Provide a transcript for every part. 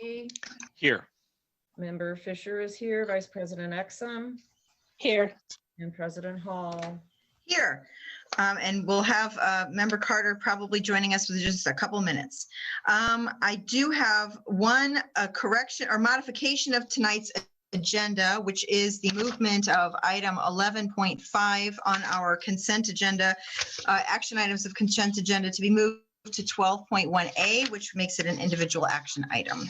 Pulaski. Here. Member Fisher is here. Vice President Exum Here. and President Hall. Here. And we'll have Member Carter probably joining us with just a couple minutes. I do have a correction or modification of tonight's agenda, which is the movement of item 11.5 on our consent agenda, action items of consent agenda to be moved to 12.1A, which makes it an individual action item.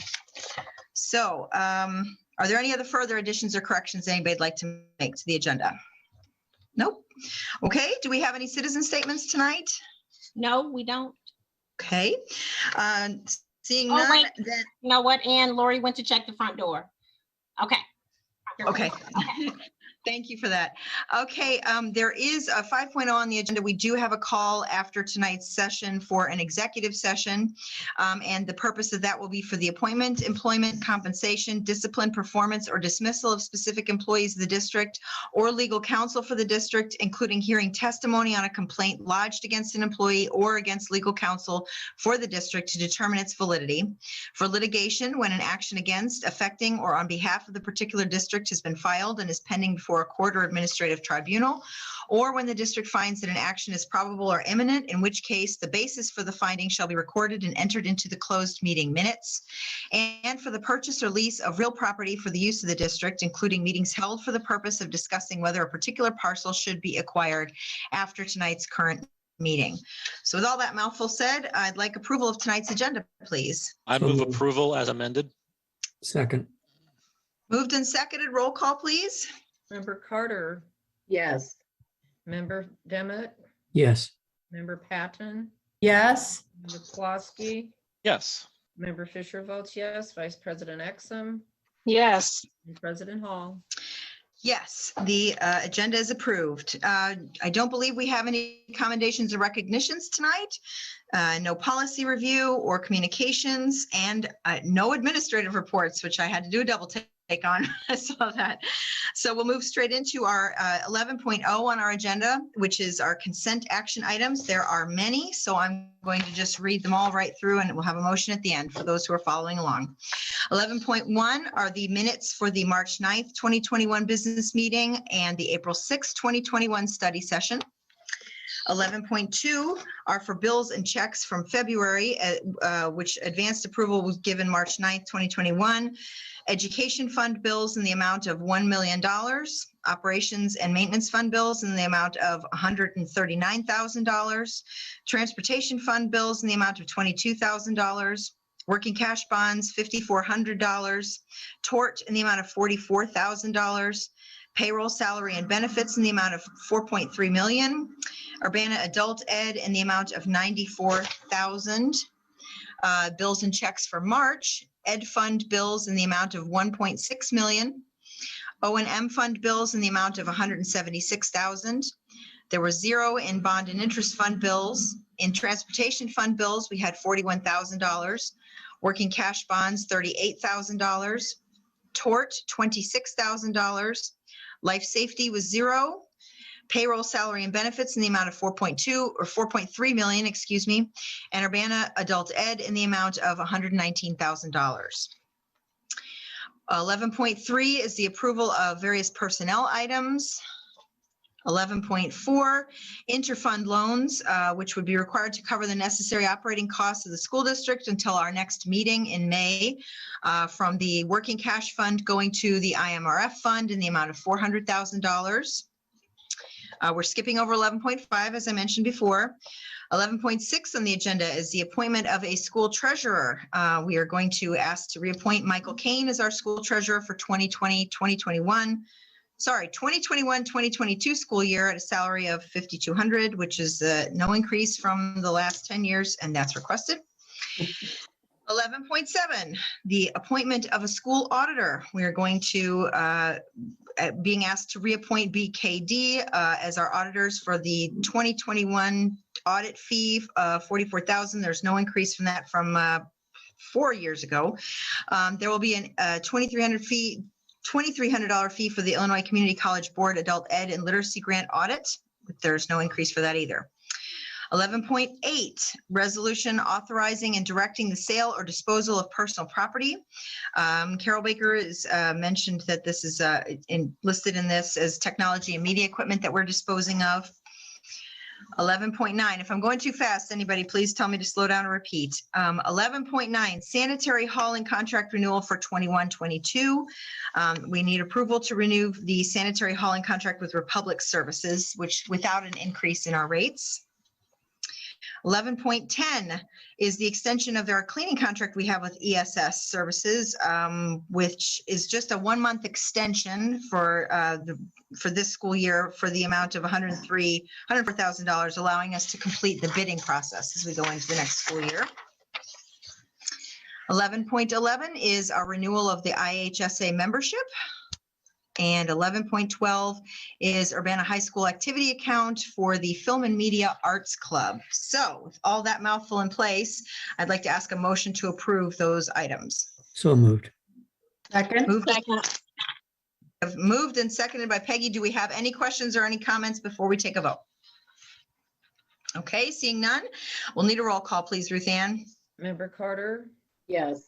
So are there any other further additions or corrections anybody'd like to make to the agenda? Nope. Okay, do we have any citizen statements tonight? No, we don't. Okay, seeing Oh, none, wait. then, You know what, Ann? Lori went to check the front door. Okay. okay. Thank you for that. Okay, there is a 5.0 on the agenda. We do have a call after tonight's session for an executive session. And the purpose of that will be for the appointment, employment, compensation, discipline, performance, or dismissal of specific employees of the district or legal counsel for the district, including hearing testimony on a complaint lodged against an employee or against legal counsel for the district to determine its validity. For litigation, when an action against, affecting, or on behalf of the particular district has been filed and is pending before a court or administrative tribunal, or when the district finds that an action is probable or imminent, in which case the basis for the finding shall be recorded and entered into the closed meeting minutes. And for the purchase or lease of real property for the use of the district, including meetings held for the purpose of discussing whether a particular parcel should be acquired after tonight's current meeting. So with all that mouthful said, I'd like approval of tonight's agenda, please. I So move moved. approval as amended. Second. Moved and seconded, roll call, please. Member Carter, Yes. Member Demmett, Yes. Member Patton, Yes. Member Pulaski, Yes. Member Fisher votes yes. Vice President Exum Yes. and President Hall. Yes, the agenda is approved. I don't believe we have any commendations or recognitions tonight. No policy review or communications, and no administrative reports, which I had to do a double take on. I saw that. So we'll move straight into our 11.0 on our agenda, which is our consent action items. There are many, so I'm going to just read them all right through, and we'll have a motion at the end for those who are following along. 11.1 are the minutes for the March 9th, 2021 business meeting and the April 6th, 2021 study session. 11.2 are for bills and checks from February, which advanced approval was given March 9th, 2021. Education fund bills in the amount of $1 million. Operations and maintenance fund bills in the amount of $139,000. Transportation fund bills in the amount of $22,000. Working cash bonds, $5,400. Tort in the amount of $44,000. Payroll, salary, and benefits in the amount of $4.3 million. Urbana adult ed in the amount of $94,000. Bills and checks for March. Ed fund bills in the amount of $1.6 million. O&M fund bills in the amount of $176,000. There were zero in bond and interest fund bills. In transportation fund bills, we had $41,000. Working cash bonds, $38,000. Tort, $26,000. Life safety was zero. Payroll, salary, and benefits in the amount of 4.3 million, excuse me, and Urbana adult ed in the amount of $119,000. 11.3 is the approval of various personnel items. 11.4, interfund loans, which would be required to cover the necessary operating costs of the school district until our next meeting in May, from the working cash fund going to the IMRF fund in the amount of $400,000. We're skipping over 11.5, as I mentioned before. 11.6 on the agenda is the appointment of a school treasurer. We are going to ask to reappoint Michael Kane as our school treasurer for 2021-2022 school year at a salary of $5,200, which is no increase from the last 10 years, and that's requested. 11.7, the appointment of a school auditor. We are going to being asked to reappoint BKD as our auditors for the 2021 audit fee of $44,000. There's no increase from that from 4 years ago. There will be a $2,300 fee for the Illinois Community College Board Adult Ed and Literacy Grant Audit. There's no increase for that either. 11.8, resolution authorizing and directing the sale or disposal of personal property. Carol Baker is mentioned that this is listed in this as technology and media equipment that we're disposing of. 11.9, if I'm going too fast, anybody please tell me to slow down and repeat. 11.9, sanitary hauling contract renewal for 21-22. We need approval to renew the sanitary hauling contract with Republic Services, which without an increase in our rates. 11.10 is the extension of our cleaning contract we have with ESS Services, which is just a 1-month extension for this school year for the amount of $104,000, allowing us to complete the bidding process as we go into the next school year. 11.11 is our renewal of the IHSA membership. And 11.12 is Urbana High School activity account for the Film and Media Arts Club. So with all that mouthful in place, I'd like to ask a motion to approve those items. So moved. Second. Moved and seconded by Peggy. Do we have any questions or any comments before we take a vote? Okay, seeing none, we'll need a roll call, please, Ruth Ann. Member Carter, Yes.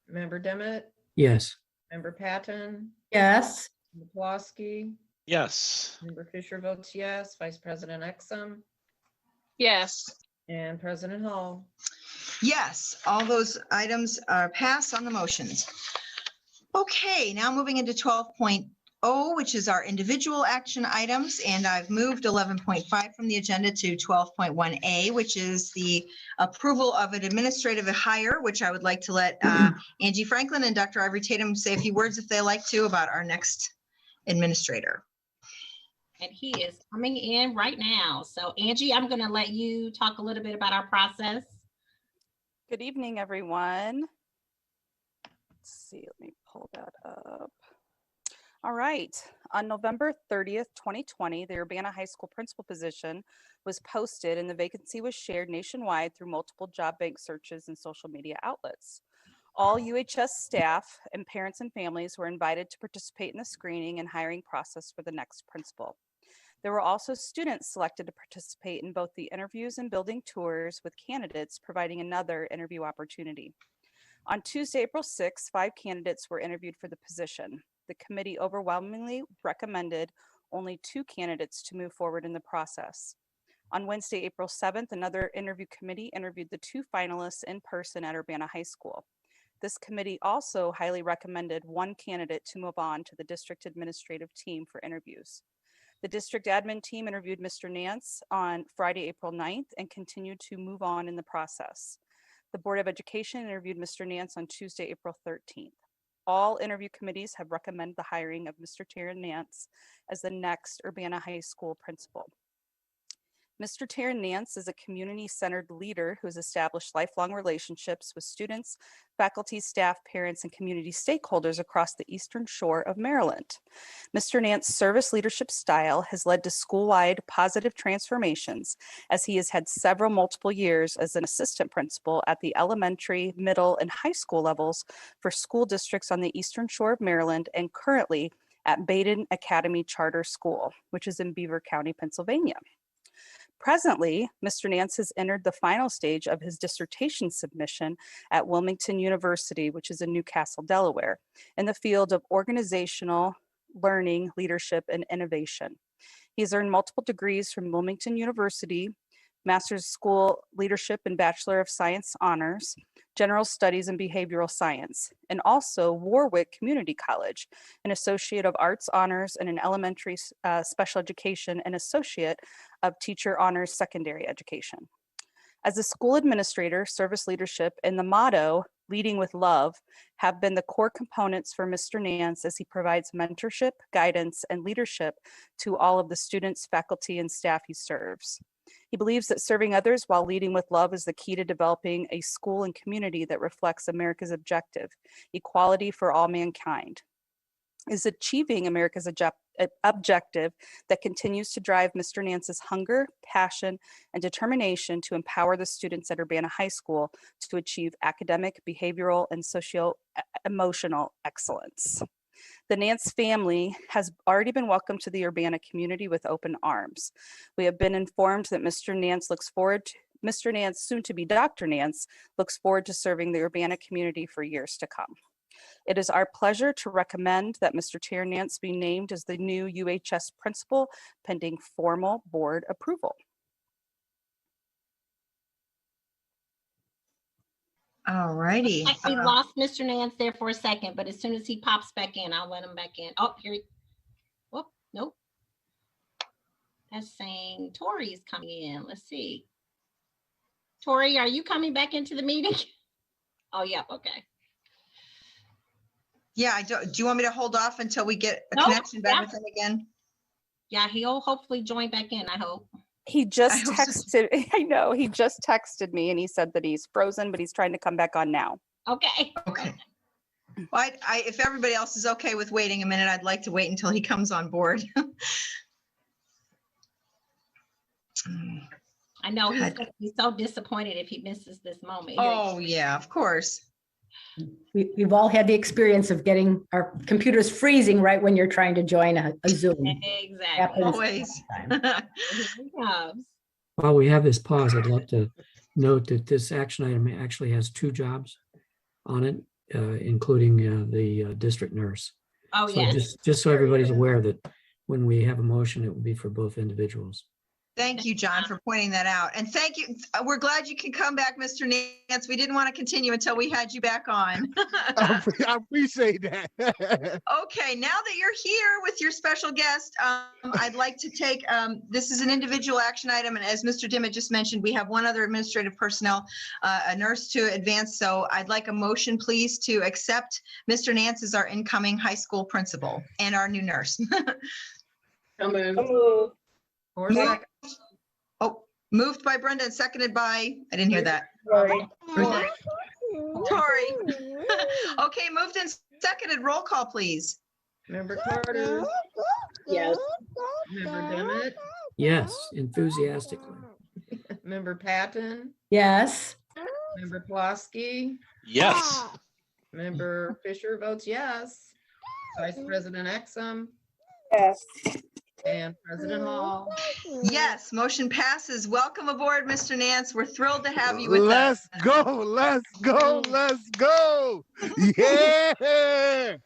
Member Demmett, Yes. Member Patton, Yes. Mccloskey, Yes. Member Fisher votes yes, Vice President Exum, Yes. and President Hall. Yes, all those items are passed on the motions. Okay, now moving into 12.0, which is our individual action items, and I've moved 11.5 from the agenda to 12.1A, which is the approval of an administrative hire, which I would like to let Angie Franklin and Dr. Ivory Tatum say a few words if they like to about our next administrator. And he is coming in right now. So Angie, I'm going to let you talk a little bit about our process. Good evening, everyone. Let's see, let me pull that up. All right, on November 30th, 2020, the Urbana High School principal position was posted and the vacancy was shared nationwide through multiple job bank searches and social media outlets. All UHS staff and parents and families were invited to participate in the screening and hiring process for the next principal. There were also students selected to participate in both the interviews and building tours with candidates, providing another interview opportunity. On Tuesday, April 6th, 5 candidates were interviewed for the position. The committee overwhelmingly recommended only 2 candidates to move forward in the process. On Wednesday, April 7th, another interview committee interviewed the 2 finalists in person at Urbana High School. This committee also highly recommended 1 candidate to move on to the district administrative team for interviews. The district admin team interviewed Mr. Nance on Friday, April 9th, and continued to move on in the process. The Board of Education interviewed Mr. Nance on Tuesday, April 13th. All interview committees have recommended the hiring of Mr. Terran Nance as the next Urbana High School principal. Mr. Terran Nance is a community-centered leader who has established lifelong relationships with students, faculty, staff, parents, and community stakeholders across the Eastern Shore of Maryland. Mr. Nance's service leadership style has led to school-wide positive transformations, as he has had several multiple years as an assistant principal at the elementary, middle, and high school levels for school districts on the Eastern Shore of Maryland, and currently at Baden Academy Charter School, which is in Beaver County, Pennsylvania. Presently, Mr. Nance has entered the final stage of his dissertation submission at Wilmington University, which is in Newcastle, Delaware, in the field of organizational learning, leadership, and innovation. He's earned multiple degrees from Wilmington University, Master's School Leadership and Bachelor of Science Honors, General Studies in Behavioral Science, and also Warwick Community College, an Associate of Arts Honors and an Elementary Special Education and Associate of Teacher Honors Secondary Education. As a school administrator, service leadership, and the motto, Leading with Love, have been the core components for Mr. Nance as he provides mentorship, guidance, and leadership to all of the students, faculty, and staff he serves. He believes that serving others while leading with love is the key to developing a school and community that reflects America's objective, equality for all mankind. Is achieving America's objective that continues to drive Mr. Nance's hunger, passion, and determination to empower the students at Urbana High School to achieve academic, behavioral, and socio-emotional excellence. The Nance family has already been welcomed to the Urbana community with open arms. We have been informed that Mr. Nance, soon to be Dr. Nance, looks forward to serving the Urbana community for years to come. It is our pleasure to recommend that Mr. Chair Nance be named as the new UHS principal pending formal board approval. All righty. We lost Mr. Nance there for a second, but as soon as he pops back in, I'll let him back in. Oh, here he, whoop, nope. That's saying Tori's coming in. Let's see. Tori, are you coming back into the meeting? Oh, yeah, okay. Yeah, do you want me to hold off until we get a Nope, connection back yeah. with him again? Yeah, he'll hopefully join back in, I hope. He just I hope so. texted, I know, he just texted me and he said that he's frozen, but he's trying to come back on now. Okay. Okay. Well, if everybody else is okay with waiting a minute, I'd like to wait until he comes on board. I know he's gonna be so disappointed if he misses this moment. Here he Oh, yeah, of course. We've all had the experience of getting our computers freezing right when you're trying to join a Zoom. Exactly. Happens Always. all the time. Here he comes. While we have this pause, I'd like to note that this action item actually has 2 jobs on it, including the district nurse. Oh, So yes. just so everybody's aware that when we have a motion, it will be for both individuals. Thank you, John, for pointing that out. And thank you. We're glad you can come back, Mr. Nance. We didn't want to continue until we had you back on. I appreciate that. Okay, now that you're here with your special guest, I'd like to take, this is an individual action item, and as Mr. Dimmitt just mentioned, we have one other administrative personnel, a nurse to advance, so I'd like a motion, please, to accept Mr. Nance as our incoming high school principal and our new nurse. So moved. Or second. Oh, moved by Brenda and seconded by, I didn't hear that. Sorry. Tori. Okay, moved and seconded. Roll call, please. Member Carter. Yes. Member Dimmitt. Yes, enthusiastically. Member Patton. Yes. Member Pulaski. Yes. Member Fisher votes yes. Vice President Exum Yes. and President Hall. Yes, motion passes. Welcome aboard, Mr. Nance. We're thrilled to have you with us. Let's go. Let's go. Let's go. Yeah.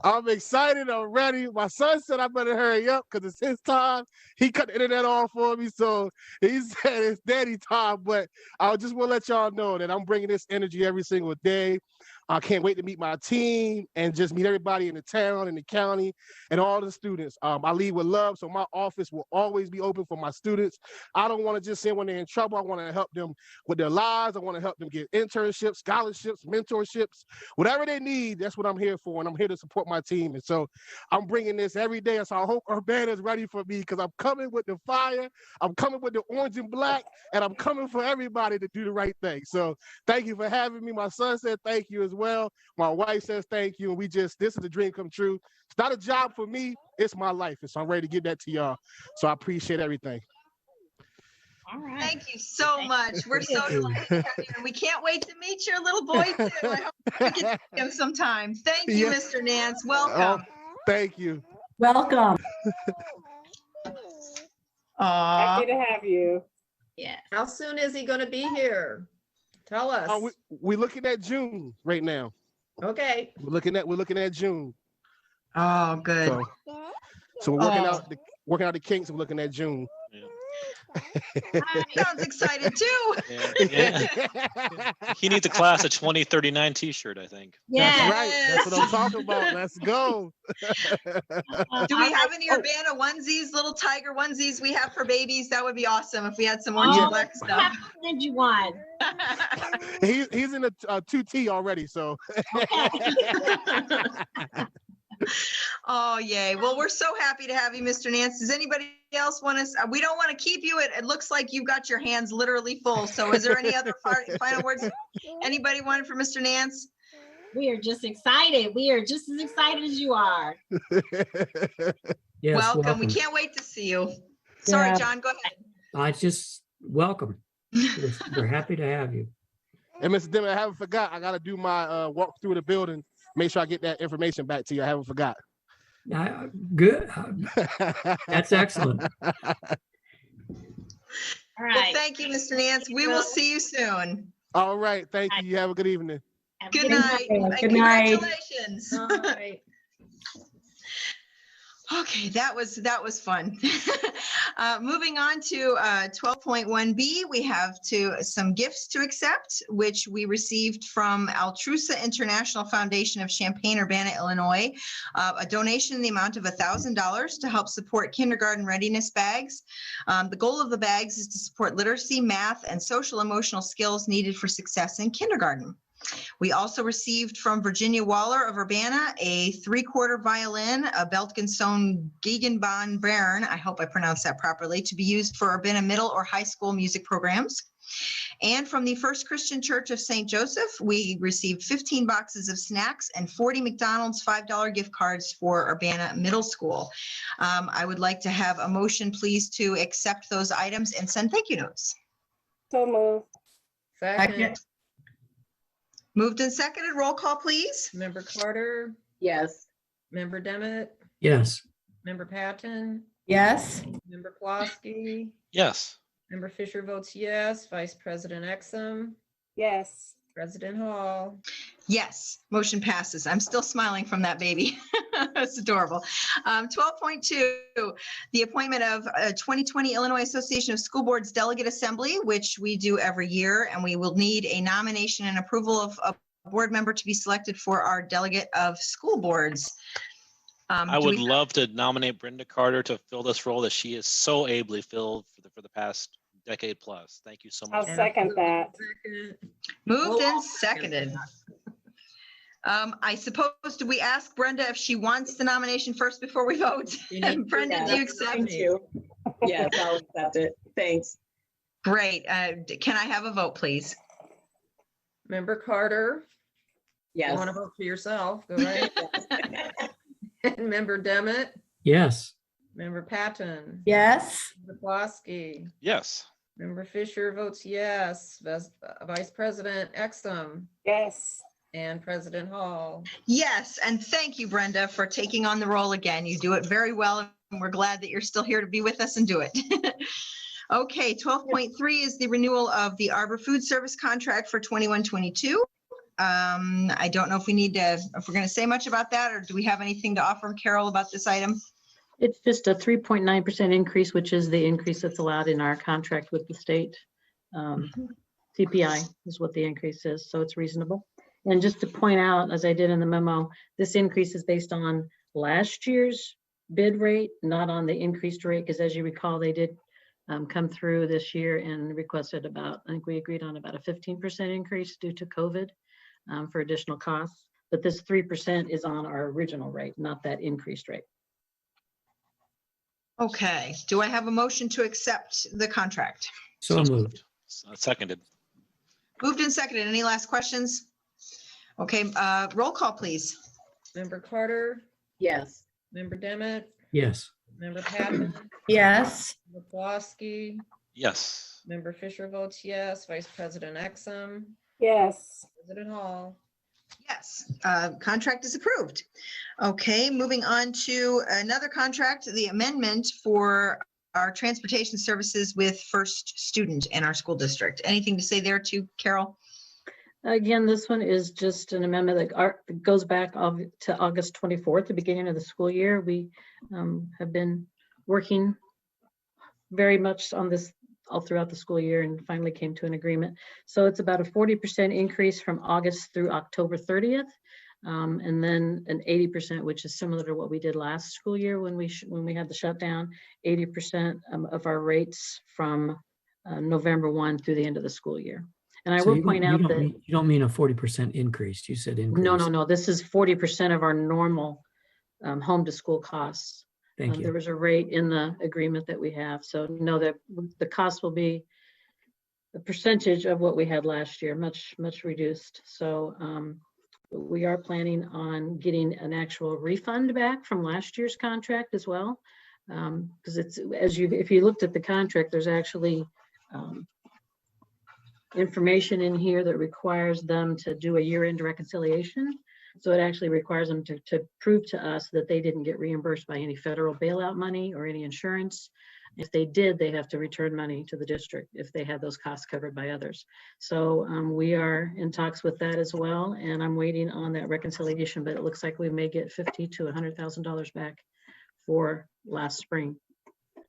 I'm excited. I'm ready. My son said I better hurry up because it's his time. He cut the internet off for me. So he said it's daddy time. But I just want to let y'all know that I'm bringing this energy every single day. I can't wait to meet my team and just meet everybody in the town and the county and all the students. I lead with love, so my office will always be open for my students. I don't want to just send when they're in trouble. I want to help them with their lives. I want to help them get internships, scholarships, mentorships, whatever they need. That's what I'm here for, and I'm here to support my team. And so I'm bringing this every day. So I hope Urbana is ready for me because I'm coming with the fire. I'm coming with the orange and black, and I'm coming for everybody to do the right thing. So thank you for having me. My son said thank you as well. My wife says thank you. And this is a dream come true. It's not a job for me. It's my life. And so I'm ready to give that to y'all. So I appreciate everything. All right. Thank you so much. We're so delighted to have you. And we can't wait to meet your little boy too. I hope we get to see him sometime. Thank you, Yeah. Mr. Nance. Welcome. Thank you. Welcome. Aw. to have you. Yes. How soon is he going to be here? Tell us. We're looking at June right now. Okay. We're looking at June. Oh, good. So we're working Oh. working out the kinks. We're looking at June. Sounds excited too. Yeah. He needs a class of 2039 t-shirt, I think. That's Yes. right. That's what I'm talking about. Let's go. Do we have any Urbana onesies, little tiger onesies we have for babies? That would be awesome if we had some orange and Oh, black I stuff. have to send you one. He's in a 2T already. So Oh, yay. Well, we're so happy to have you, Mr. Nance. Does anybody else want to, we don't want to keep you. It looks like you've got your hands literally full. So is there any other final words? Anybody want for Mr. Nance? We are just excited. We are just as excited as you are. Yes, Welcome. We can't wait to see you. Sorry, Yeah. John, go ahead. I just welcome. We're happy to have you. And Mr. Dimmitt, I haven't forgot. I got to do my walk through the building make sure I get that information back to you. I haven't forgot. Good. That's excellent. All Well, right. thank you, Mr. Nance. We will see you soon. All right. Thank you. You have a good evening. Have a Good night. night. Good And night. congratulations. All right. Okay, that was fun. Moving on to 12.1B, we have some gifts to accept, which we received from Altrusa International Foundation of Champaign, Urbana, Illinois, a donation in the amount of $1,000 to help support kindergarten readiness bags. The goal of the bags is to support literacy, math, and social emotional skills needed for success in kindergarten. We also received from Virginia Waller of Urbana a 3/4 violin, a Beltgensohn Gegenbahn Bern, I hope I pronounced that properly, to be used for Urbana middle or high school music programs. And from the First Christian Church of St. Joseph, we received 15 boxes of snacks and 40 McDonald's $5 gift cards for Urbana Middle School. I would like to have a motion, please, to accept those items and send thank you notes. So moved. Second, Moved and seconded. Roll call, please. Member Carter, Yes. Member Demmett, Yes. Member Patton, Yes. Member Pulaski, Yes. Member Fisher votes yes. Vice President Exum, Yes. President Hall. Yes, motion passes. I'm still smiling from that baby. That's adorable. 12.2, the appointment of 2020 Illinois Association of School Boards Delegate Assembly, which we do every year, and we will need a nomination and approval of a board member to be selected for our delegate of school boards. I Do would we- love to nominate Brenda Carter to fill this role that she is so ably filled for the past decade plus. Thank you so I'll much. second that. Second. Moved Well, and seconded. I suppose, do we ask Brenda if she wants the nomination first before we vote? You need to Brenda, do you accept accept? Thank you. Yes, I'll accept it. Thanks. Great. Can I have a vote, please? Member Carter, you Yes. want to vote for yourself, go ahead. And Member Demmett, Yes. Member Patton, Yes. Member Pulaski, Yes. Member Fisher votes yes. Vice President Exum Yes. and President Hall. Yes, and thank you, Brenda, for taking on the role again. You do it very well, and we're glad that you're still here to be with us and do it. Okay, 12.3 is the renewal of the Arbor Food Service contract for 21-22. I don't know if we're going to say much about that, or do we have anything to offer, Carol, about this item? It's just a 3.9% increase, which is the increase that's allowed in our contract with the state. CPI is what the increase is, so it's reasonable. And just to point out, as I did in the memo, this increase is based on last year's bid rate, not on the increased rate, because as you recall, they did come through this year and requested about, I think we agreed on about a 15% increase due to COVID for additional costs. But this 3% is on our original rate, not that increased rate. Okay, do I have a motion to accept the contract? So moved. Seconded. Moved and seconded. Any last questions? Okay, roll call, please. Member Carter, Yes. Member Demmett, Yes. Member Patton, Yes. Member Pulaski, Yes. Member Fisher votes yes. Vice President Exum, Yes. President Hall. Yes, contract is approved. Okay, moving on to another contract, the amendment for our transportation services with First Student in our school district. Anything to say there too, Carol? Again, this one is just an amendment that goes back to August 24th, the beginning of the school year. We have been working very much on this all throughout the school year and finally came to an agreement. So it's about a 40% increase from August through October 30th. And then an 80%, which is similar to what we did last school year when we had the shutdown, 80% of our rates from November 1 through the end of the school year. And I So will you point don't- out you that don't mean- You don't mean a 40% increase. You said increase. no, this is 40% of our normal home to school costs. Thank There you. was a rate in the agreement that we have. So no, the cost will be a percentage of what we had last year, much reduced. So we are planning on getting an actual refund back from last year's contract as well. Because if you looked at the contract, there's actually information in here that requires them to do a year-end reconciliation. So it actually requires them to prove to us that they didn't get reimbursed by any federal bailout money or any insurance. If they did, they have to return money to the district if they had those costs covered by others. So we are in talks with that as well, and I'm waiting on that reconciliation, but it looks like we may get $50,000 to $100,000 back for last spring.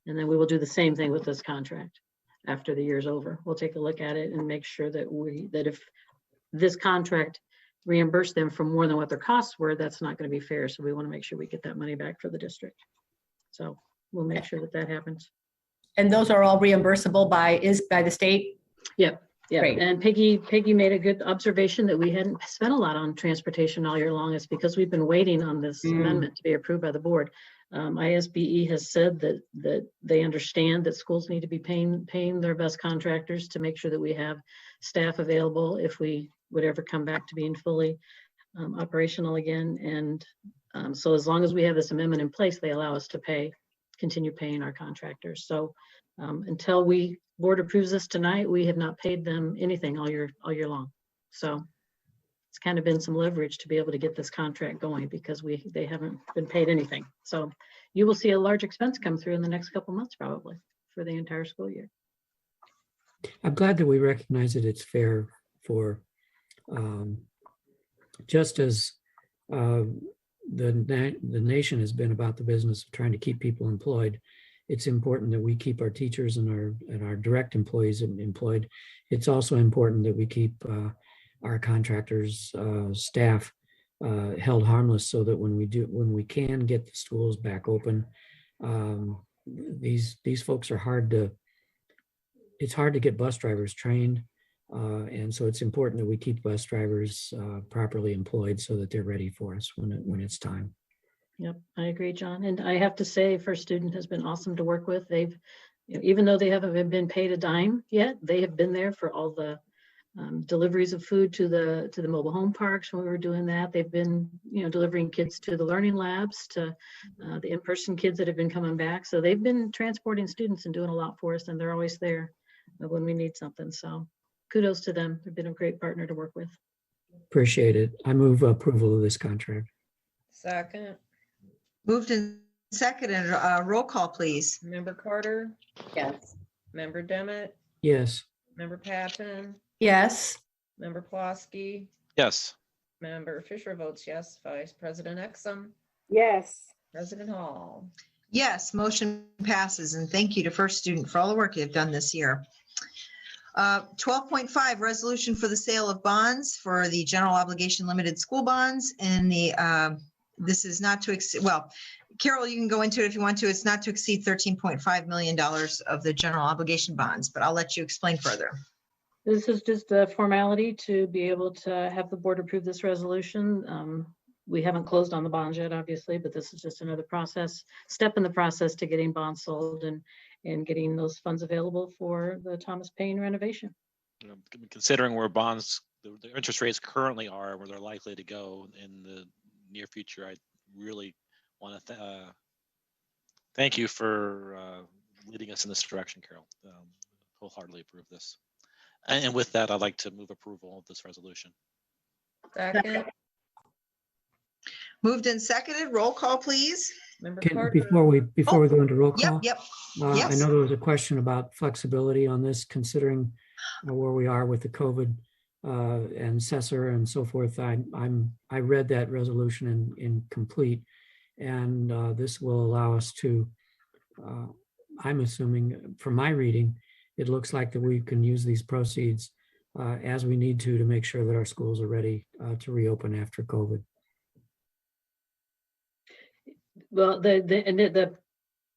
And then we will do the same thing with this contract after the year's over. We'll take a look at it and make sure that if this contract reimburse them for more than what their costs were, that's not going to be fair. So we want to make sure we get that money back for the district. So we'll make sure that that happens. And those are all reimbursable by the state? Yep. Yeah. Great. And Peggy made a good observation that we hadn't spent a lot on transportation all year long. It's because we've been waiting on this amendment to be approved by the board. ISBE has said that they understand that schools need to be paying their best contractors to make sure that we have staff available if we would ever come back to being fully operational again. And so as long as we have this amendment in place, they allow us to continue paying our contractors. So until board approves this tonight, we have not paid them anything all year long. So it's kind of been some leverage to be able to get this contract going because they haven't been paid anything. So you will see a large expense come through in the next couple months probably for the entire school year. I'm glad that we recognize that it's fair for just as the nation has been about the business of trying to keep people employed. It's important that we keep our teachers and our direct employees employed. It's also important that we keep our contractors, staff held harmless so that when we can get the schools back open, these folks are it's hard to get bus drivers trained. And so it's important that we keep bus drivers properly employed so that they're ready for us when it's time. Yep, I agree, John. And I have to say, First Student has been awesome to work with. They've, even though they haven't been paid a dime yet, they have been there for all the deliveries of food to the mobile home parks when we were doing that. They've been, delivering kids to the learning labs, to the in-person kids that have been coming back. So they've been transporting students and doing a lot for us, and they're always there when we need something. So kudos to them. They've been a great partner to work with. Appreciate it. I move approval of this contract. Second. Moved and seconded. Roll call, please. Member Carter, Yes. Member Demmett, Yes. Member Patton, Yes. Member Ploski, Yes. Member Fisher votes yes. Vice President Exum, Yes. President Hall. Yes, motion passes, and thank you to First Student for all the work you've done this year. 12.5, resolution for the sale of bonds for the general obligation limited school bonds. And this is not to exceed, well, Carol, you can go into it if you want to. It's not to exceed $13.5 million of the general obligation bonds, but I'll let you explain further. This is just a formality to be able to have the board approve this resolution. We haven't closed on the bonds yet, obviously, but this is just another step in the process to getting bonds sold and getting those funds available for the Thomas Paine renovation. Considering where bonds, the interest rates currently are, where they're likely to go in the near future, I really want to thank you for leading us in this direction, Carol. Wholeheartedly approve this. And with that, I'd like to move approval of this resolution. Second. Moved and seconded. Roll call, please. Member Can, Carter. before we go into roll call, Yep. I Yes. know there was a question about flexibility on this, considering where we are with the COVID and Cessor and so forth. I read that resolution in complete, and this will allow us to. I'm assuming from my reading, it looks like that we can use these proceeds as we need to make sure that our schools are ready to reopen after COVID. Well, the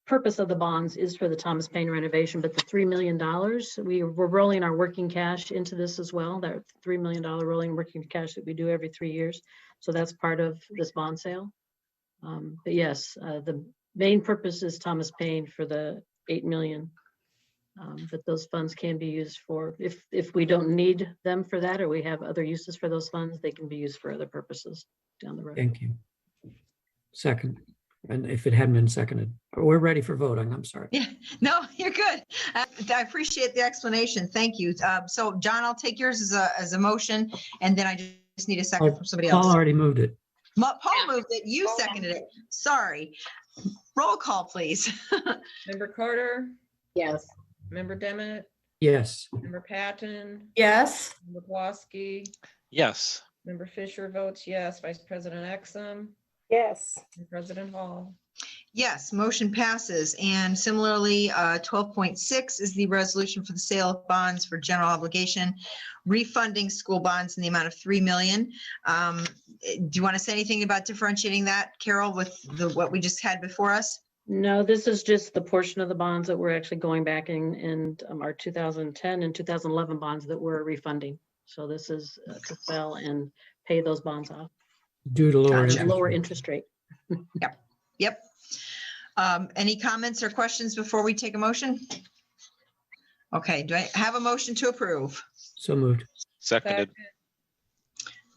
purpose of the bonds is for the Thomas Paine renovation, but the $3 million, we're rolling our working cash into this as well. That $3 million rolling working cash that we do every 3 years. So that's part of this bond sale. But yes, the main purpose is Thomas Paine for the $8 million. But those funds can be used for, if we don't need them for that, or we have other uses for those funds, they can be used for other purposes down the road. Thank you. Second. And if it hadn't been seconded, we're ready for voting. I'm sorry. Yeah, no, you're good. I appreciate the explanation. Thank you. So John, I'll take yours as a motion, and then I just need a second from somebody else. Paul already moved it. Paul moved it, you seconded it. Sorry. Roll call, please. Member Carter, Yes. member Demmett, Yes. member Patton, Yes. member Pulaski, Yes. member Fisher votes yes, Vice President Exum, Yes. and President Hall. Yes, motion passes. And similarly, 12.6 is the resolution for the sale of bonds for general obligation, refunding school bonds in the amount of 3 million. Do you want to say anything about differentiating that, Carol, with what we just had before us? No, this is just the portion of the bonds that we're actually going back in our 2010 and 2011 bonds that we're refunding. So this is to sell and pay those bonds off. Due to lower Gotcha. interest Lower rates. interest rate. Yep. Any comments or questions before we take a motion? Okay, do I have a motion to approve? So moved. Seconded.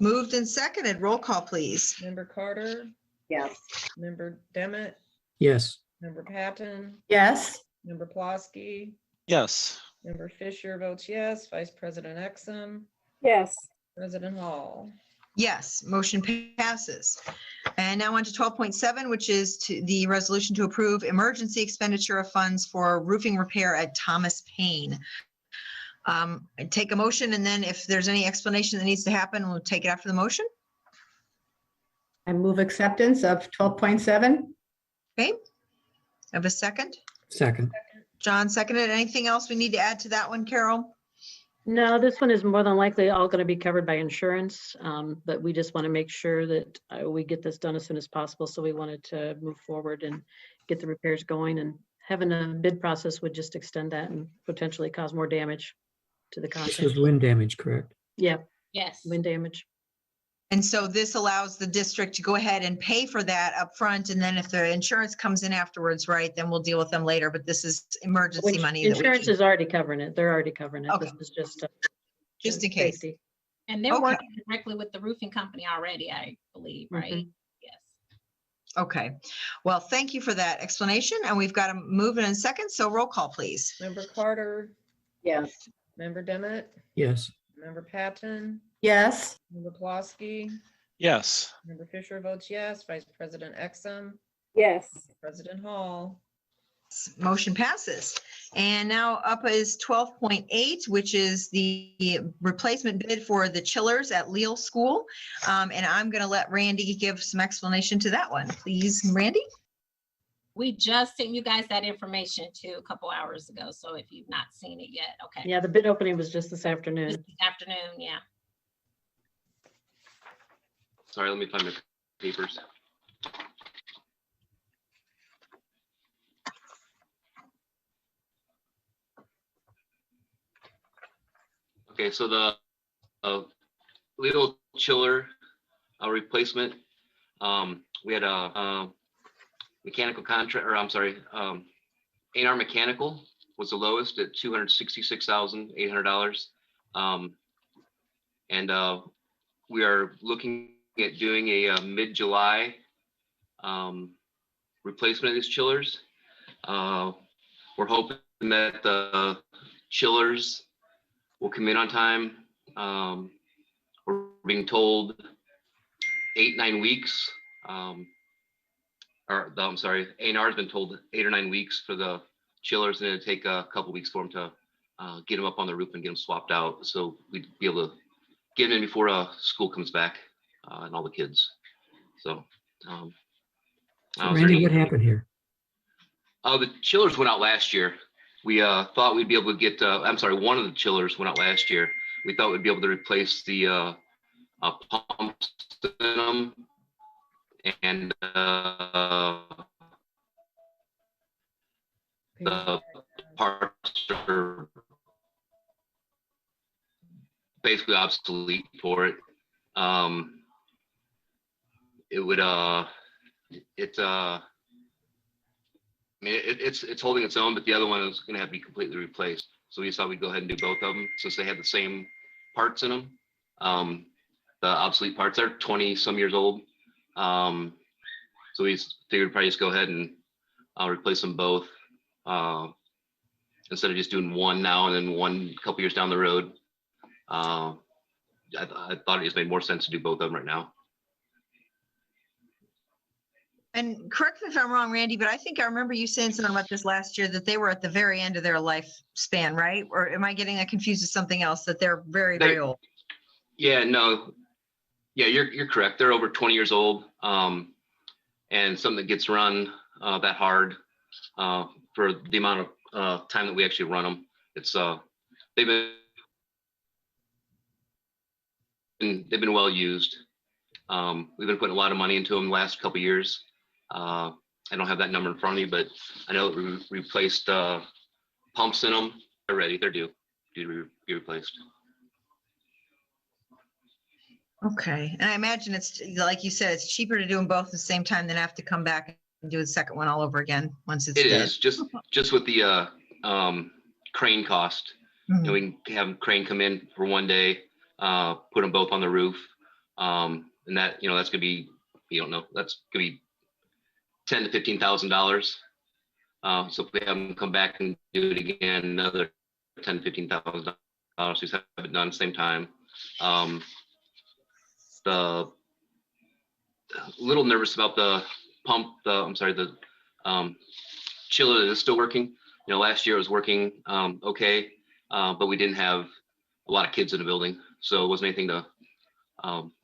Moved and seconded. Roll call, please. Member Carter, Yes. member Demmett, Yes. member Patton, Yes. member Pulaski, Yes. member Fisher votes yes, Vice President Exum, Yes. President Hall. Yes, motion passes. And now on to 12.7, which is the resolution to approve emergency expenditure of funds for roofing repair at Thomas Paine. Take a motion, and then if there's any explanation that needs to happen, we'll take it after the motion. I move acceptance of 12.7. Okay. Have a second? Second. John seconded. Anything else we need to add to that one, Carol? No, this one is more than likely all going to be covered by insurance, but we just want to make sure that we get this done as soon as possible. So we wanted to move forward and get the repairs going, and having a bid process would just extend that and potentially cause more damage to the This content. was wind damage, correct? Yeah, Yes. wind damage. And so this allows the district to go ahead and pay for that up front, and then if the insurance comes in afterwards, right, then we'll deal with them later, but this is emergency Which money. that we insurance can- is already covering it. They're already covering it. Okay. This is just Just in case. safety. And they're Okay. working directly with the roofing company already, I believe, right? Mhm. Yes. Okay, well, thank you for that explanation, and we've got to move in a second, so roll call, please. Member Carter, Yes. member Demmett, Yes. member Patton, Yes. member Pulaski, Yes. member Fisher votes yes, Vice President Exum, Yes. President Hall. Motion passes. And now up is 12.8, which is the replacement bid for the chillers at Leal School. And I'm going to let Randy give some explanation to that one. Please, Randy? We just sent you guys that information too a couple hours ago. So if you've not seen it yet, okay. Yeah, the bid opening was just this This afternoon. afternoon, yeah. Sorry, let me find my papers. Okay, so the little chiller replacement, we had a mechanical contract, or I'm sorry, A&R Mechanical was the lowest at $266,800. And we are looking at doing a mid-July replacement of these chillers. We're hoping that the chillers will come in on time. We're being told 8-9 weeks. I'm sorry, A&R has been told 8 or 9 weeks for the chillers, and it'll take a couple weeks for them to get them up on the roof and get them swapped out. So we'd be able to get them in before school comes back and all the kids. So, So Randy, what happened here? The chillers went out last year. We thought we'd be able to get, one of the chillers went out last year. We thought we'd be able to replace the pumps in them and the parts are basically obsolete for it. It would, it's holding its own, but the other one is going to have to be completely replaced. So we thought we'd go ahead and do both of them since they had the same parts in them. The obsolete parts are 20 some years old. So we figured probably just go ahead and replace them both instead of just doing one now and then one couple years down the road. I thought it just made more sense to do both of them right now. And correct me if I'm wrong, Randy, but I think I remember you saying something about this last year, that they were at the very end of their lifespan, right? Or am I getting that confused with something else, that they're very, very old? Yeah, no. Yeah, you're correct. They're over 20 years old. And something that gets run that hard for the amount of time that we actually run them. It's they've been well used. We've been putting a lot of money into them the last couple of years. I don't have that number in front of me, but I know that we replaced pumps in them. They're ready. They're due to be replaced. Okay, and I imagine it's, like you said, it's cheaper to do them both at the same time than have to come back and do the second one all over again once it's It dead. is just with the crane cost. You know, we can have crane come in for one day, put them both on the roof, and that, you know, that's gonna be, you don't know, that's gonna be $10,000 to $15,000. So if we have them come back and do it again, another $10,000 to $15,000, just have it done at the same time. The little nervous about the pump, the chiller that is still working. You know, last year it was working okay, but we didn't have a lot of kids in the building, so it wasn't anything to,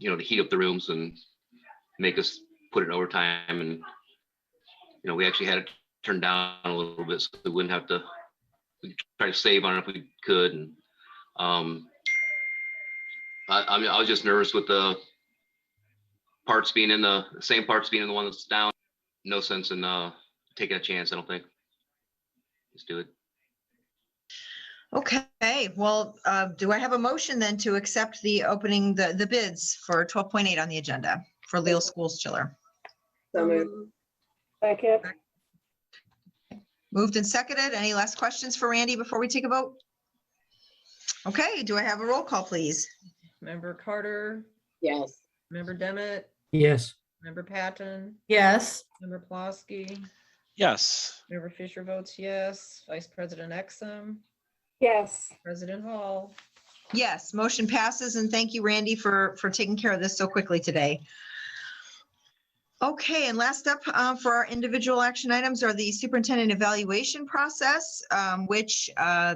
you know, to heat up the rooms and make us put it in overtime. And you know, we actually had it turned down a little bit so we wouldn't have to. We try to save on it if we could. And I mean, I was just nervous with the parts being in the same parts being in the one that's down. No sense in taking a chance, I don't think. Let's do it. Okay, well, do I have a motion then to accept the opening, the bids for 12.8 on the agenda for Leal Schools chiller? So moved. Second. Moved and seconded. Any last questions for Randy before we take a vote? Okay, do I have a roll call, please? Member Carter, Yes. member Demmett, Yes. member Patton, Yes. member Pulaski, Yes. member Fisher votes yes, Vice President Exum, Yes. President Hall. Yes, motion passes, and thank you, Randy, for taking care of this so quickly today. Okay, and last up for our individual action items are the superintendent evaluation process, which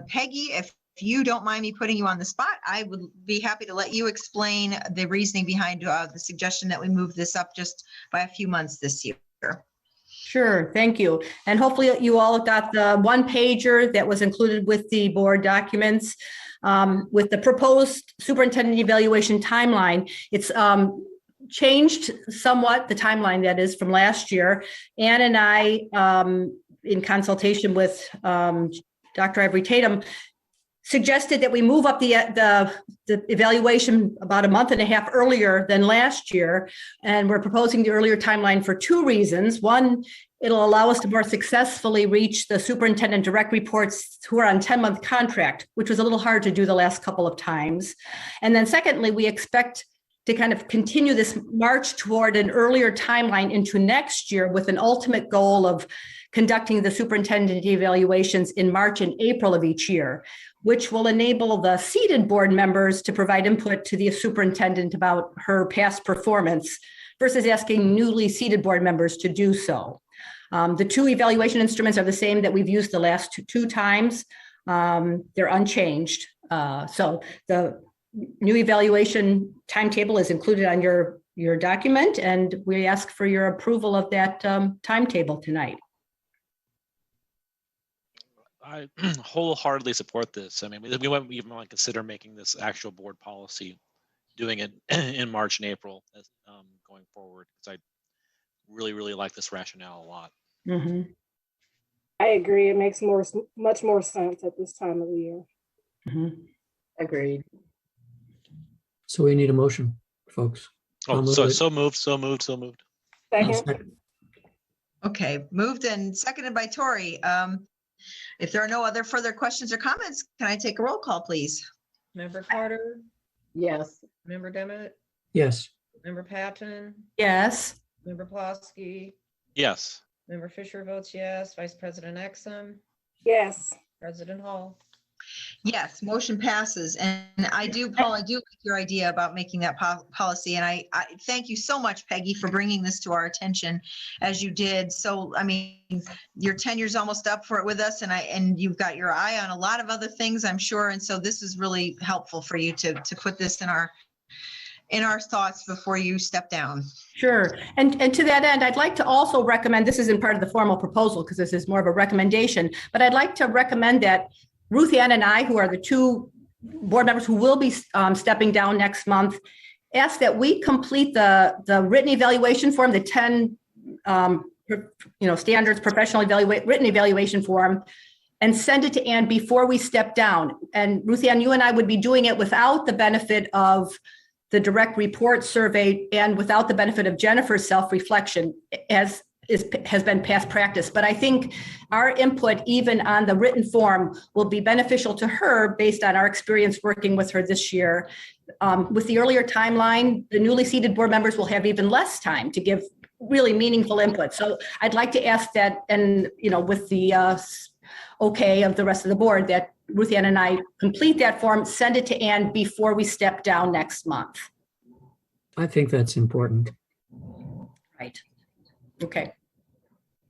Peggy, if you don't mind me putting you on the spot, I would be happy to let you explain the reasoning behind the suggestion that we move this up just by a few months this year. Sure, thank you. And hopefully you all got the one pager that was included with the board documents with the proposed superintendent evaluation timeline. It's changed somewhat, the timeline that is from last year. Ann and I, in consultation with Dr. Ivory Tatum, suggested that we move up the evaluation about a month and a half earlier than last year. And we're proposing the earlier timeline for two reasons. One, it'll allow us to more successfully reach the superintendent direct reports who are on 10-month contract, which was a little hard to do the last couple of times. And then secondly, we expect to kind of continue this march toward an earlier timeline into next year with an ultimate goal of conducting the superintendent evaluations in March and April of each year, which will enable the seated board members to provide input to the superintendent about her past performance versus asking newly seated board members to do so. The two evaluation instruments are the same that we've used the last two times. They're unchanged. So the new evaluation timetable is included on your document, and we ask for your approval of that timetable tonight. I wholeheartedly support this. I mean, we might even want to consider making this actual board policy, doing it in March and April as, going forward, because I really, really like this rationale a lot. Mm-hmm. I agree. It makes much more sense at this time of the year. Mm-hmm. Agreed. So we need a motion, folks. Oh, so moved. Second. Okay, moved and seconded by Tori. If there are no other further questions or comments, can I take a roll call, please? Member Carter, Yes. member Demmett, Yes. member Patton, Yes. member Pulaski, Yes. member Fisher votes yes, Vice President Exum, Yes. President Hall. Yes, motion passes. And I do, Paul, I do like your idea about making that policy. And I thank you so much, Peggy, for bringing this to our attention as you did. So, I mean, your tenure's almost up for it with us, and you've got your eye on a lot of other things, I'm sure. And so this is really helpful for you to put this in our thoughts before you step down. Sure. And to that end, I'd like to also recommend, this isn't part of the formal proposal because this is more of a recommendation, but I'd like to recommend that Ruth Ann and I, who are the two board members who will be stepping down next month, ask that we complete the written evaluation form, the 10 standards professional written evaluation form, and send it to Ann before we step down. And Ruth Ann, you and I would be doing it without the benefit of the direct report survey and without the benefit of Jennifer's self-reflection, as has been past practice. But I think our input, even on the written form, will be beneficial to her based on our experience working with her this year. With the earlier timeline, the newly seated board members will have even less time to give really meaningful input. So I'd like to ask that, and with the okay of the rest of the board, that Ruth Ann and I complete that form, send it to Ann before we step down next month. I think that's important. Right. Okay.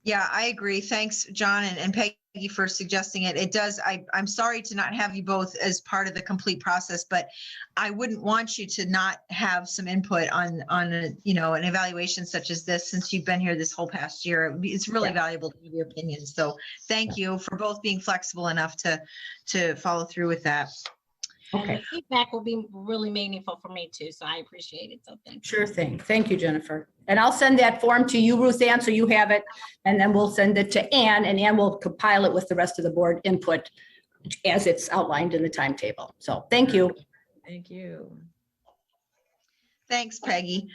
Yeah, I agree. Thanks, John and Peggy, for suggesting it. It does. I'm sorry to not have you both as part of the complete process, but I wouldn't want you to not have some input on an evaluation such as this, since you've been here this whole past year. It's really valuable to have your opinions. So thank you for both being flexible enough to follow through with that. Okay. Feedback will be really meaningful for me too, so I appreciate it. So thank you. Sure thing. Thank you, Jennifer. And I'll send that form to you, Ruth Ann, so you have it, and then we'll send it to Ann, and Ann will compile it with the rest of the board input as it's outlined in the timetable. So thank you. Thank you. Thanks, Peggy.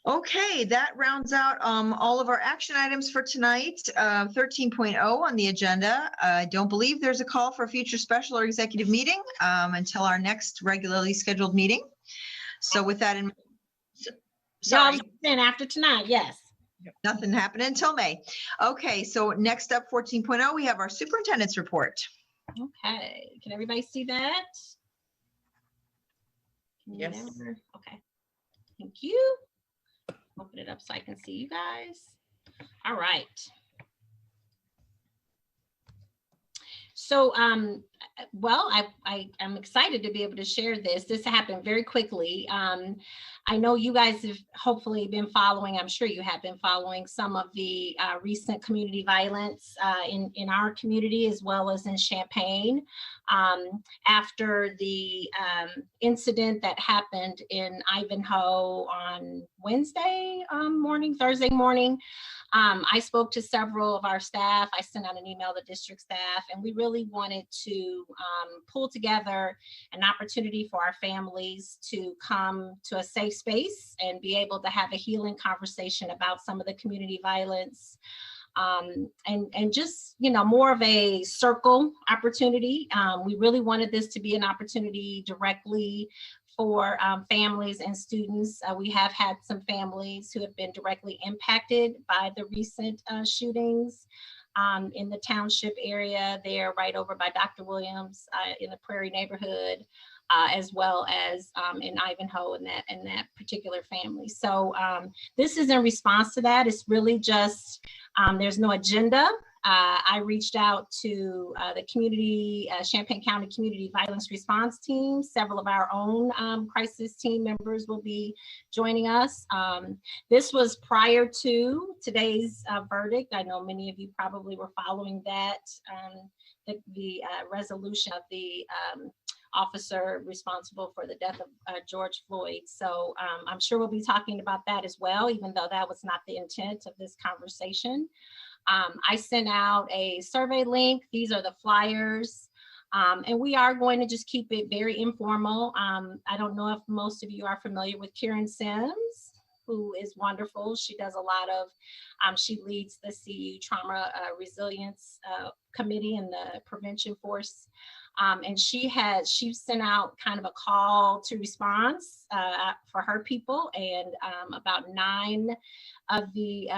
Okay, that rounds out all of our action items for tonight. 13.0 on the agenda. I don't believe there's a call for a future special or executive meeting until our next regularly scheduled meeting. So with that in Sorry. Then after tonight, yes. Nothing happened until May. Okay, so next up, 14.0, we have our superintendent's report. Okay, can everybody see that? Yes. Okay, thank you. Open it up so I can see you guys. All right. So, well, I'm excited to be able to share this. This happened very quickly. I know you guys have hopefully been following, I'm sure you have been following some of the recent community violence in our community as well as in Champaign. After the incident that happened in Ivanhoe on Thursday morning, I spoke to several of our staff. I sent out an email to district staff, and we really wanted to pull together an opportunity for our families to come to a safe space and be able to have a healing conversation about some of the community violence. And just, more of a circle opportunity. We really wanted this to be an opportunity directly for families and students. We have had some families who have been directly impacted by the recent shootings in the township area there, right over by Dr. Williams in the Prairie neighborhood, as well as in Ivanhoe and that particular family. So this is in response to that. It's really just, there's no agenda. I reached out to the community, Champaign County Community Violence Response Team. Several of our own crisis team members will be joining us. This was prior to today's verdict. I know many of you probably were following that, the resolution of the officer responsible for the death of George Floyd. So I'm sure we'll be talking about that as well, even though that was not the intent of this conversation. I sent out a survey link. These are the flyers. And we are going to just keep it very informal. I don't know if most of you are familiar with Karen Sims. who is wonderful. She does a lot of, she leads the CU Trauma Resilience Committee and the Prevention Force. And she sent out kind of a call to response for her people, and about 9 of the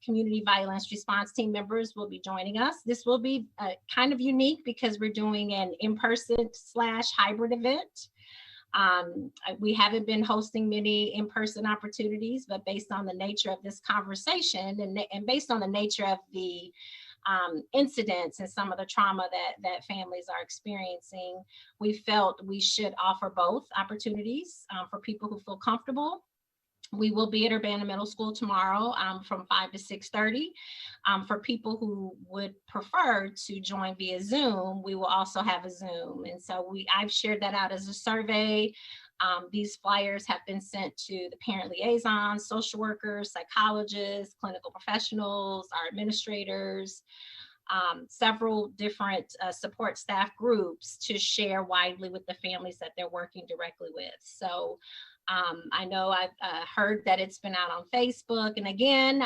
community violence response team members will be joining us. This will be kind of unique because we're doing an in-person / hybrid event. We haven't been hosting many in-person opportunities, but based on the nature of this conversation and based on the nature of the incidents and some of the trauma that families are experiencing, we felt we should offer both opportunities for people who feel comfortable. We will be at Urbana Middle School tomorrow from 5 to 6:30. For people who would prefer to join via Zoom, we will also have a Zoom. And so I've shared that out as a survey. These flyers have been sent to the parent liaisons, social workers, psychologists, clinical professionals, our administrators, several different support staff groups to share widely with the families that they're working directly with. So I know I've heard that it's been out on Facebook. And again,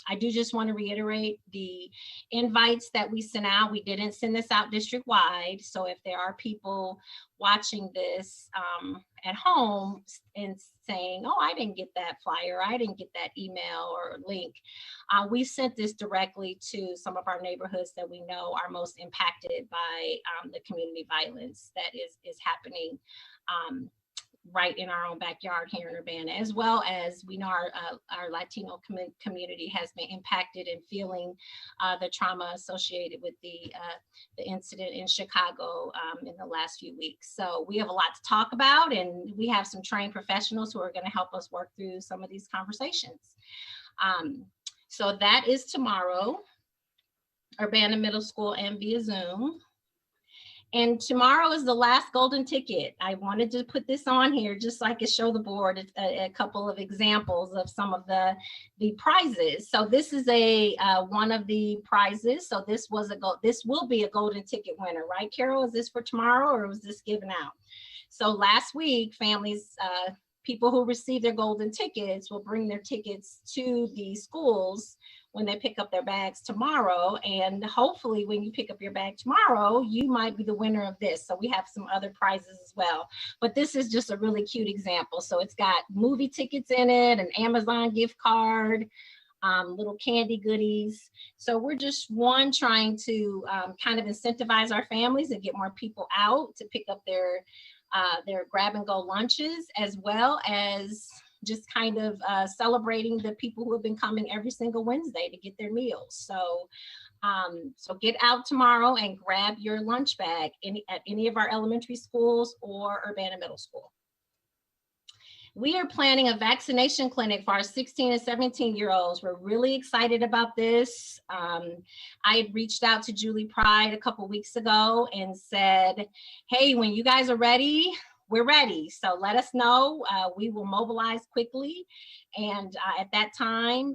I do just want to reiterate the invites that we sent out. We didn't send this out district-wide. So if there are people watching this at home and saying, oh, I didn't get that flyer, I didn't get that email or link, we sent this directly to some of our neighborhoods that we know are most impacted by the community violence that is happening right in our own backyard here in Urbana, as well as we know our Latino community has been impacted and feeling the trauma associated with the incident in Chicago in the last few weeks. So we have a lot to talk about, and we have some trained professionals who are going to help us work through some of these conversations. So that is tomorrow, Urbana Middle School and via Zoom. And tomorrow is the last golden ticket. I wanted to put this on here just so I could show the board a couple of examples of some of the prizes. So this is one of the prizes. So this will be a golden ticket winner, right, Carol? Is this for tomorrow, or was this given out? So last week, families, people who receive their golden tickets will bring their tickets to the schools when they pick up their bags tomorrow. And hopefully when you pick up your bag tomorrow, you might be the winner of this. So we have some other prizes as well. But this is just a really cute example. So it's got movie tickets in it, an Amazon gift card, little candy goodies. So we're just trying to kind of incentivize our families and get more people out to pick up their grab and go lunches, as well as just kind of celebrating the people who have been coming every single Wednesday to get their meals. So get out tomorrow and grab your lunch bag at any of our elementary schools or Urbana Middle School. We are planning a vaccination clinic for our 16 and 17-year-olds. We're really excited about this. I had reached out to Julie Pride a couple weeks ago and said, hey, when you guys are ready, we're ready. So let us know. We will mobilize quickly. And at that time,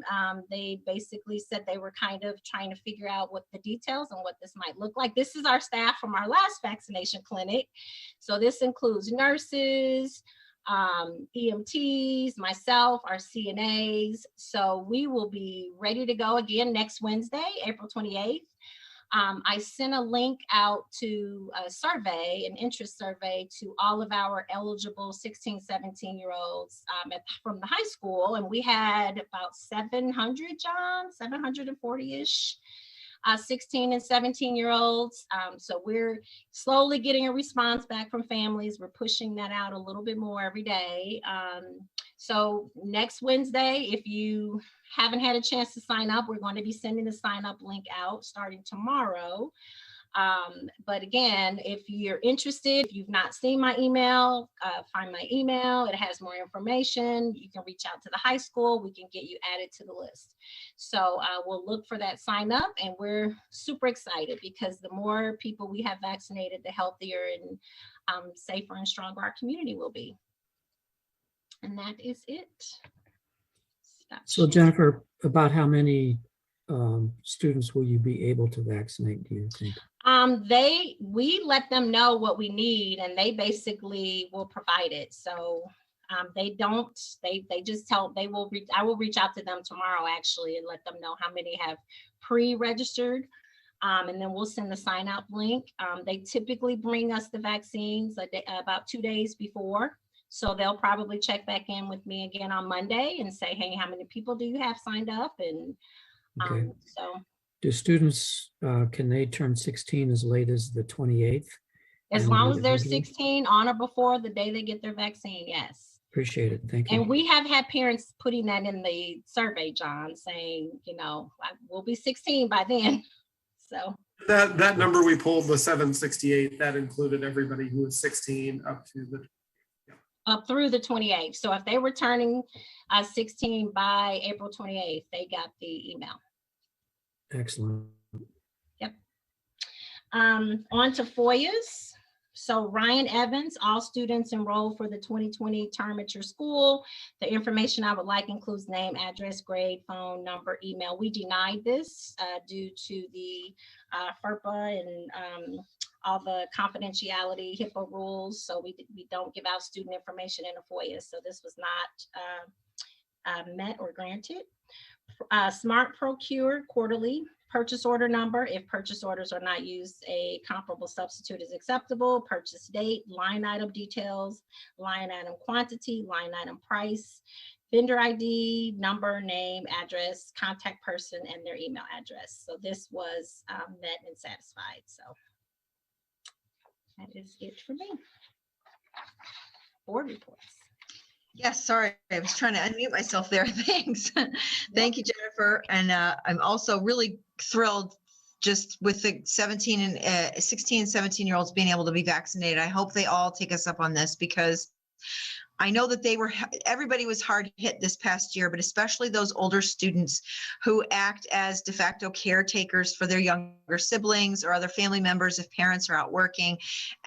they basically said they were kind of trying to figure out what the details and what this might look like. This is our staff from our last vaccination clinic. So this includes nurses, EMTs, myself, our CNAs. So we will be ready to go again next Wednesday, April 28th. I sent a link out to a survey, an interest survey, to all of our eligible 16, 17-year-olds from the high school. And we had about 700, John, 740-ish. 16 and 17-year-olds. So we're slowly getting a response back from families. We're pushing that out a little bit more every day. So next Wednesday, if you haven't had a chance to sign up, we're going to be sending the sign up link out starting tomorrow. But again, if you're interested, if you've not seen my email, find my email. It has more information. You can reach out to the high school. We can get you added to the list. So we'll look for that sign up, and we're super excited because the more people we have vaccinated, the healthier and safer and stronger our community will be. And that is it. So Jennifer, about how many students will you be able to vaccinate, do you think? We let them know what we need, and they basically will provide it. So They don't, they just tell, I will reach out to them tomorrow actually and let them know how many have pre-registered. And then we'll send the sign up link. They typically bring us the vaccines about 2 days before. So they'll probably check back in with me again on Monday and say, hey, how many people do you have signed up? And Okay. so. Do students, can they turn 16 as late as the 28th? As And long as they're individually? 16 on or before the day they get their vaccine, yes. Appreciate it. Thank you. And we have had parents putting that in the survey, John, saying, you know, we'll be 16 by then. So that number we pulled, the 768, that included everybody who was 16 up to the up through the 28th. So if they were turning 16 by April 28th, they got the email. Excellent. Yep. On to FOIAs. So Ryan Evans, all students enrolled for the 2020 term at your school. The information I would like includes name, address, grade, phone number, email. We denied this due to the FERPA and all the confidentiality HIPAA rules. So we don't give out student information in a FOIA. So this was not met or granted. Smart Procure quarterly. Purchase order number, if purchase orders are not used, a comparable substitute is acceptable. Purchase date, line item details, line item quantity, line item price, vendor ID, number, name, address, contact person, and their email address. So this was met and satisfied. So that is it for me. Board reports. Yes, sorry, I was trying to unmute myself there. Thanks. Thank you, Jennifer. And I'm also really thrilled just with the 16 and 17-year-olds being able to be vaccinated. I hope they all take us up on this because I know that everybody was hard hit this past year, but especially those older students who act as de facto caretakers for their younger siblings or other family members if parents are out working.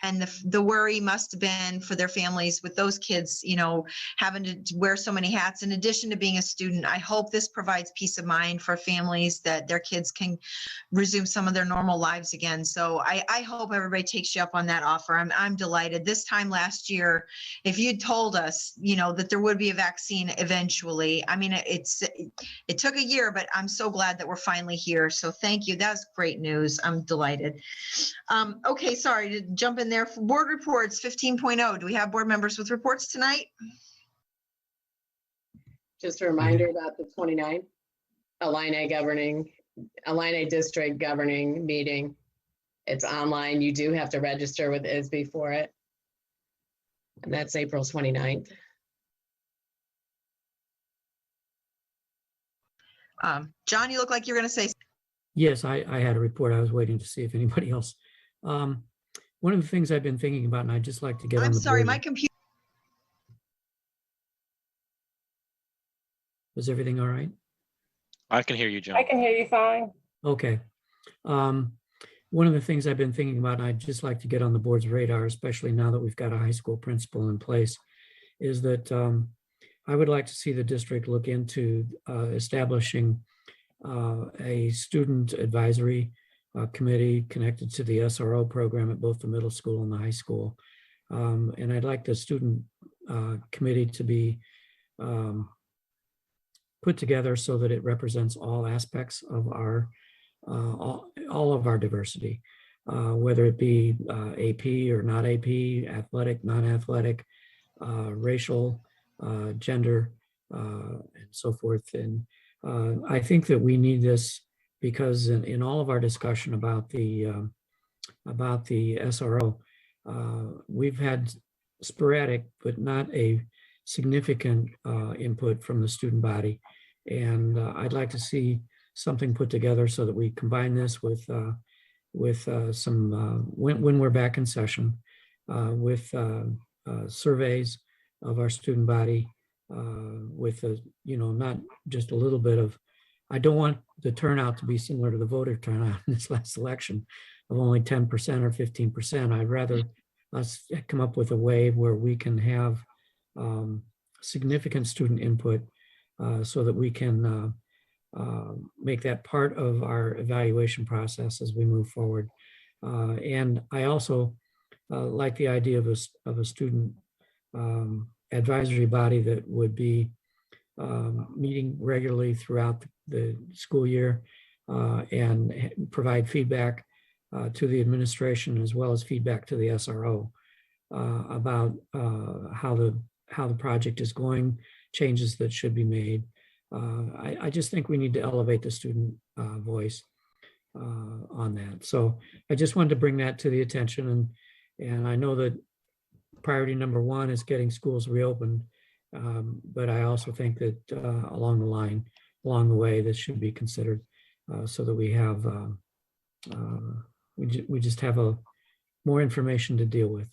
And the worry must have been for their families with those kids, you know, having to wear so many hats in addition to being a student. I hope this provides peace of mind for families that their kids can resume some of their normal lives again. So I hope everybody takes you up on that offer. I'm delighted. This time last year, if you'd told us, you know, that there would be a vaccine eventually. I mean, it took a year, but I'm so glad that we're finally here. So thank you. That's great news. I'm delighted. Okay, sorry to jump in there. For board reports 15.0. Do we have board members with reports tonight? Just a reminder about the 29th, Illini district governing meeting. It's online. You do have to register with ISB for it. And that's April 29th. John, you look like you're going to say. Yes, I had a report. I was waiting to see if anybody else. One of the things I've been thinking about, and I'd just like to get on the board. I'm sorry, my computer. Is everything all right? I can hear you, John. I can hear you fine. Okay. One of the things I've been thinking about, and I'd just like to get on the board's radar, especially now that we've got a high school principal in place, is that I would like to see the district look into establishing a student advisory committee connected to the SRO program at both the middle school and the high school. And I'd like the student committee to be put together so that it represents all aspects of our all of our diversity, whether it be AP or not AP, athletic, non-athletic, racial, gender, and so forth. And I think that we need this because in all of our discussion about the SRO, we've had sporadic but not a significant input from the student body. And I'd like to see something put together so that we combine this with some, when we're back in session, with surveys of our student body, with not just a little bit of, I don't want the turnout to be similar to the voter turnout in this last election of only 10% or 15%. I'd rather us come up with a way where we can have significant student input so that we can make that part of our evaluation process as we move forward. And I also like the idea of a student advisory body that would be meeting regularly throughout the school year and provide feedback to the administration as well as feedback to the SRO about how the project is going, changes that should be made. I just think we need to elevate the student voice on that. So I just wanted to bring that to the attention, and I know that priority number one is getting schools reopened, but I also think that along the way, this should be considered so that we have we just have more information to deal with.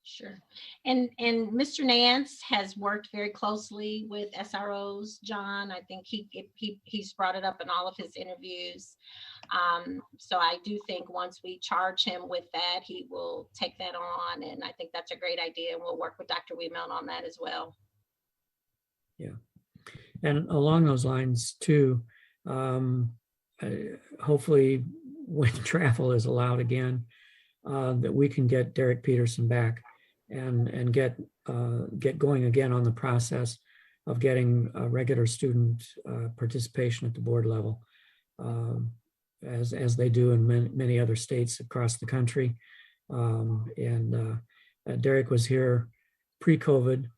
Sure. And Mr. Nance has worked very closely with SROs, John. I think he's brought it up in all of his interviews. So I do think once we charge him with that, he will take that on. And I think that's a great idea. And we'll work with Dr. Weemelt on that as well. Yeah. And along those lines too, hopefully when travel is allowed again, that we can get Derek Peterson back and get going again on the process of getting regular student participation at the board level, as they do in many other states across the country. Derek was here pre-COVID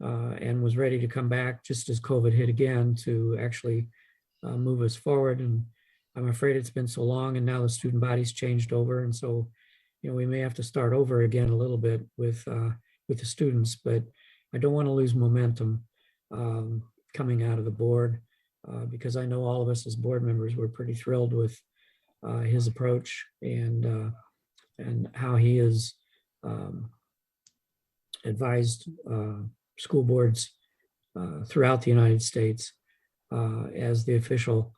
and was ready to come back just as COVID hit again to actually move us forward. And I'm afraid it's been so long, and now the student body's changed over, and so we may have to start over again a little bit with the students, but I don't want to lose momentum coming out of the board because I know all of us as board members were pretty thrilled with his approach and how he has advised school boards throughout the United States as the official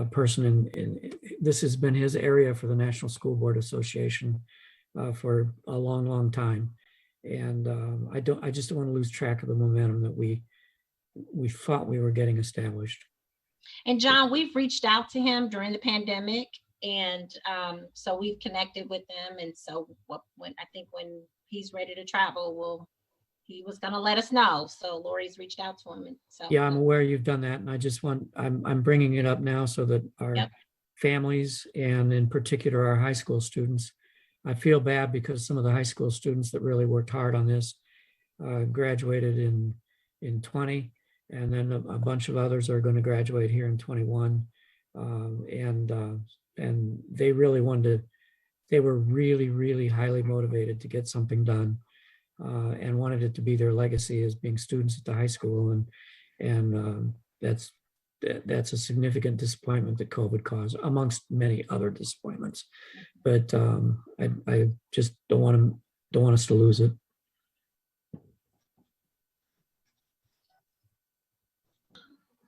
person in this has been his area for the National School Board Association for a long time, and I just don't want to lose track of the momentum that we thought we were getting established. And John, we've reached out to him during the pandemic, and so we've connected with them, and so when he's ready to travel, he was going to let us know. So Lori's reached out to him. And so yeah, I'm aware you've done that. And I'm bringing it up now so that our families and in particular our high school students, I feel bad because some of the high school students that really worked hard on this graduated in 20, and then a bunch of others are going to graduate here in 21. And they really they were really highly motivated to get something done. And wanted it to be their legacy as being students at the high school, and that's a significant disappointment that COVID caused, amongst many other disappointments. But I just don't want us to lose it.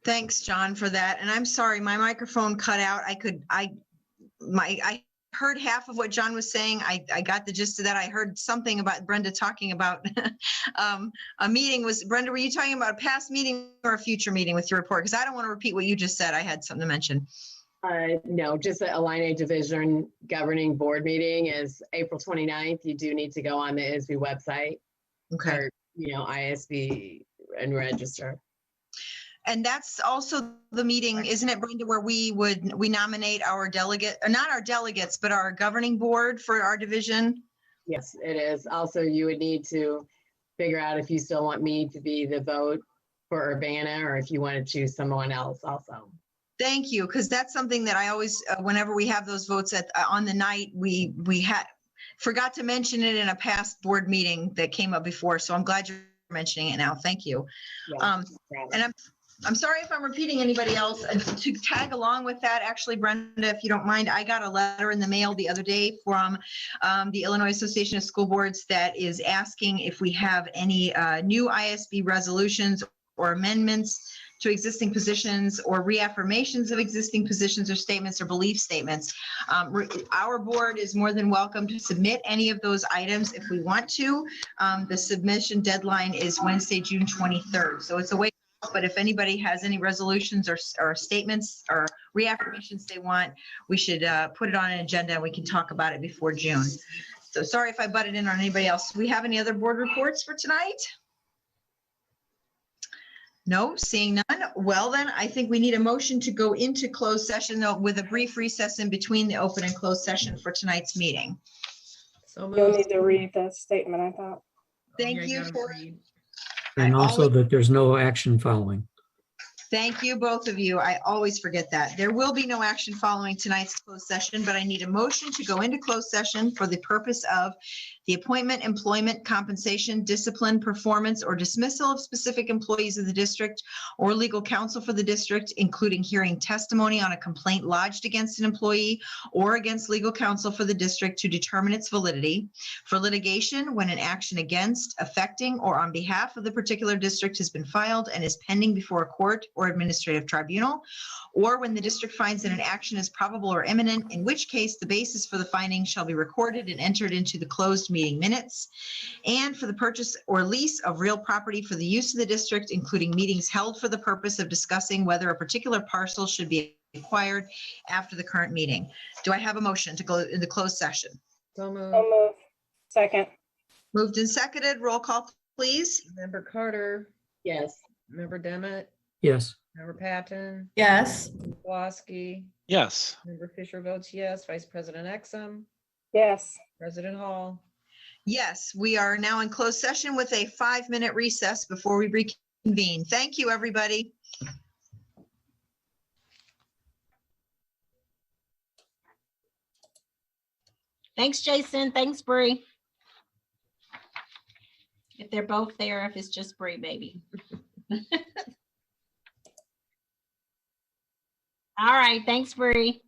Thanks, John, for that. And I'm sorry, my microphone cut out. I heard half of what John was saying. I got the gist of that. I heard something about Brenda talking about a meeting. Brenda, were you talking about a past meeting or a future meeting with your report? Because I don't want to repeat what you just said. I had something to mention. No, just the Illini Division Governing Board meeting is April 29th. You do need to go on the ISB website. Okay. Or, ISB and register. And that's also the meeting, isn't it, Brenda, where we nominate our delegate, or not our delegates, but our governing board for our division? Yes, it is. Also, you would need to figure out if you still want me to be the vote for Urbana or if you want to choose someone else also. Thank you, because that's something that I always, whenever we have those votes on the night, we forgot to mention it in a past board meeting that came up before. So I'm glad you're mentioning it now. Thank you. Yeah, and I'm sorry if I'm repeating anybody else. To tag along with that, actually, Brenda, if you don't mind, I got a letter in the mail the other day from the Illinois Association of School Boards that is asking if we have any new ISB resolutions or amendments to existing positions or reaffirmations of existing positions or statements or belief statements. Our board is more than welcome to submit any of those items if we want to. The submission deadline is Wednesday, June 23rd. So it's a way. But if anybody has any resolutions or statements or reaffirmations they want, we should put it on an agenda and we can talk about it before June. So sorry if I butted in on anybody else. Do we have any other board reports for tonight? No, seeing none. Well, then I think we need a motion to go into closed session though, with a brief recess in between the open and closed session for tonight's meeting. So You'll moved. need to read the statement, I thought. Thank Yeah, I you gotta for, read. And I also always- that there's no action following. Thank you, both of you. I always forget that. There will be no action following tonight's closed session, but I need a motion to go into closed session for the purpose of the appointment, employment, compensation, discipline, performance, or dismissal of specific employees of the district or legal counsel for the district, including hearing testimony on a complaint lodged against an employee or against legal counsel for the district to determine its validity, for litigation when an action against, affecting, or on behalf of the particular district has been filed and is pending before a court or administrative tribunal, or when the district finds that an action is probable or imminent, in which case the basis for the finding shall be recorded and entered into the closed meeting minutes, and for the purchase or lease of real property for the use of the district, including meetings held for the purpose of discussing whether a particular parcel should be acquired after the current meeting. Do I have a motion to go into closed session? So moved. So moved. Second. Moved and seconded. Roll call, please. Member Carter, Yes. member Demmett, Yes. member Patton, Yes. Woski, Yes. member Fisher votes yes, Vice President Exum, Yes. President Hall. Yes, we are now in closed session with a 5-minute recess before we reconvene. Thank you, everybody. Thanks, Jason. Thanks, Bree. If they're both there, if it's just Bree, baby. All right, thanks, Bree.